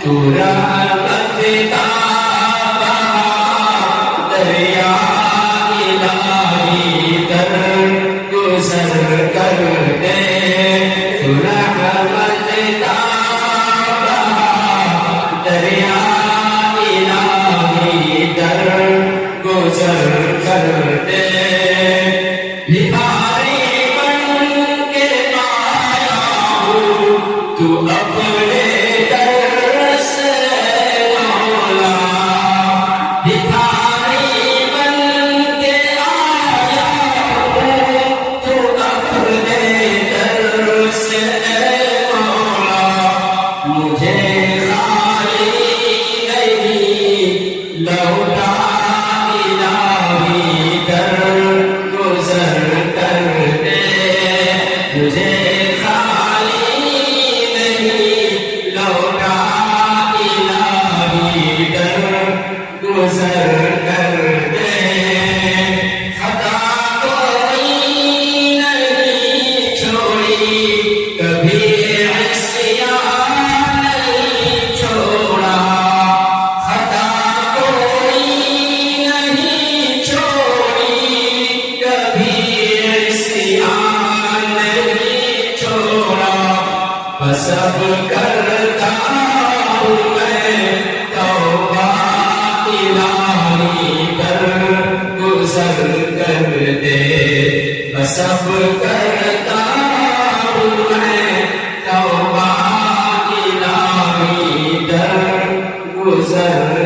Surah Al-Fatihah. بھکاری بن کے آیا ہوں تو اپنے در سے اے مولا مجھے خالی نہیں لوٹا الہی در گزر کر دے مجھے خالی نہیں لوٹا الہی در گزر کر دے خطا کوئی نہیں چھوڑی کبھی عصیان نہیں چھوڑا خطا کوئی نہیں چھوڑی کبھی عصیان نہیں چھوڑا بس اب کرتا ہوں میں توبہ الہی در گزر کر دے بس اب کرتا ہوں میں توبہ الہی در گزر